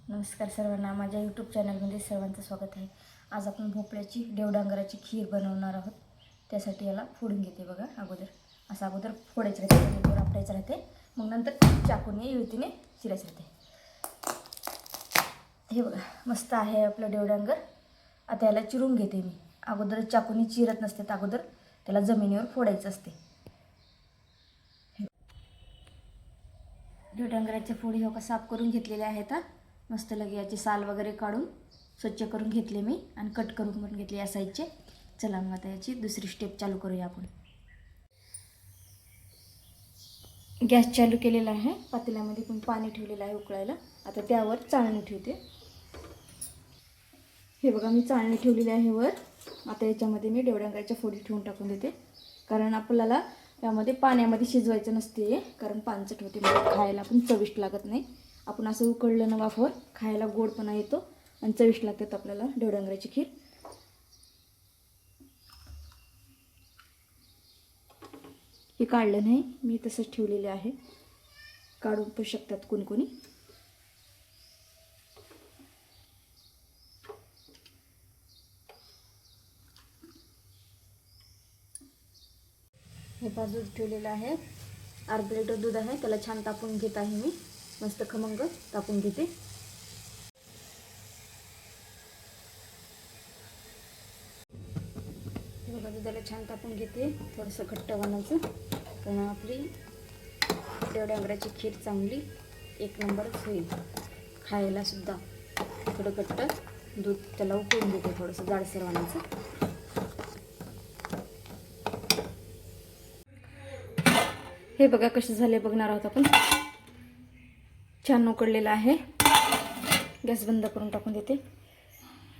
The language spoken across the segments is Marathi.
नमस्कार सर्वांना, माझ्या यूट्यूब चॅनलमध्ये सर्वांचं स्वागत आहे। आज आपण भोपळ्याची देवडांगराची खीर बनवणार आहोत। त्यासाठी याला फोडून घेते बघा। अगोदर फोडायचं राहते, त्याच्यावर आपटायचं राहते, मग नंतर चाकूने युतीने चिरायचं राहते। हे बघा, मस्त आहे आपलं देवडांगर। आता याला चिरून घेते मी। अगोदर चाकूने चिरत नसते, अगोदर त्याला जमिनीवर फोडायचं असते। देवडांगराच्या फोडी हो का साफ करून घेतलेल्या आहेत। मस्त लगे याची साल वगैरे काढून स्वच्छ करून घेतले मी आणि कट करून पण घेतले या साईजचे। चला मग आता याची दुसरी स्टेप चालू करूया आपण। गॅस चालू केलेला आहे, पातेल्यामध्ये पण पाणी ठेवलेलं आहे उकळायला। आता त्यावर चाळणी ठेवते। हे बघा, मी चाळणी ठेवलेली आहे वर। आता याच्यामध्ये मी देवडांगराच्या फोडी ठेवून टाकून देते, कारण आपल्याला यामध्ये पाण्यामध्ये शिजवायचं नसते, कारण पानचट होते, म्हणजे खायला पण चविष्ट लागत नाही। आपण असं उकळलं ना वाफवर, खायला गोडपणा येतो आणि चविष्ट लागतात आपल्याला देवडांगराची खीर। हे काढलं नाही मी, तसंच ठेवलेले आहे, काढून पण शकतात कोणी कोणी। हे पा दूध ठेवलेलं आहे, अर्धा लिटर दूध आहे, त्याला छान तापून घेत आहे मी। मस्त खमंग तापून घेते। बघा, दुधाला छान तापून घेते, थोडंसं घट्ट बनायचं, कारण आपली देवडांगराची खीर चांगली एक नंबरच होईल। खायला सुद्धा थोडं घट्ट दूध त्याला उकळून घेते, थोडंसं जाडसर बनायचं। हे बघा कसं झाले बघणार आहोत आपण। छान उकळलेलं आहे, गॅस बंद करून टाकून देते।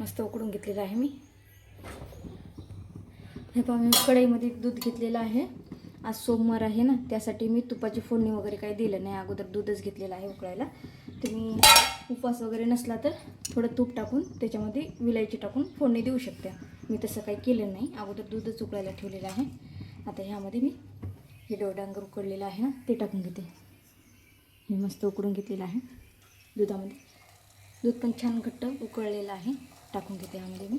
मस्त उकळून घेतलेलं आहे मी। हे पहा, मी कढईमध्ये दूध घेतलेलं आहे। आज सोमवार आहे ना, त्यासाठी मी तुपाची फोडणी वगैरे काही दिलं नाही, अगोदर दूधच घेतलेलं आहे उकळायला। तुम्ही उपवास वगैरे नसला तर थोडं तूप टाकून त्याच्यामध्ये विलायची टाकून फोडणी देऊ शकता। मी तसं काही केलं नाही, अगोदर दूधच उकळायला ठेवलेलं आहे। आता ह्यामध्ये मी हे देवडांगर उकळलेलं आहे ना, ते टाकून घेते। हे मस्त उकळून घेतलेलं आहे दुधामध्ये। दूध पण छान घट्ट उकळलेलं आहे, टाकून घेते ह्यामध्ये मी।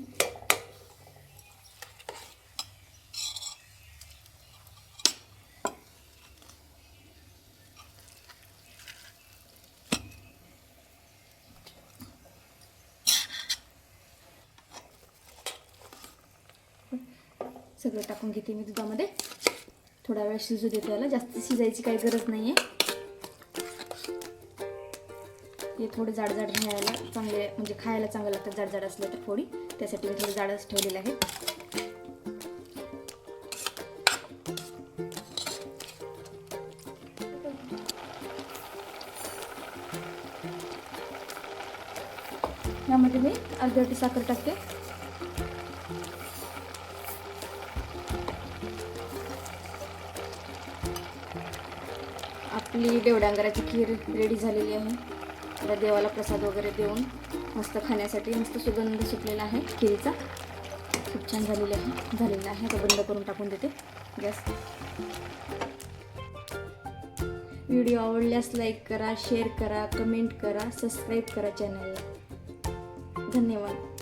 सगळं टाकून घेते मी दुधामध्ये। थोडा वेळ शिजू देते याला, जास्त शिजायची काही गरज नाही आहे। हे थोडं जाड राहायला चांगले, म्हणजे खायला चांगलं लागतं जाड असलं तर फोडी, त्यासाठी मी थोडं जाडच ठेवलेलं आहे। यामध्ये मी अर्धी वाटी साखर टाकते। आपली देवडांगराची खीर रेडी झालेली आहे। आता देवाला प्रसाद वगैरे देऊन मस्त खाण्यासाठी मस्त सुगंध सुटलेला आहे खीरीचा, खूप छान झालेला आहे। आता बंद करून टाकून देते गॅस। व्हिडिओ आवडल्यास लाईक करा, शेअर करा, कमेंट करा, सबस्क्राईब करा चॅनलला। धन्यवाद।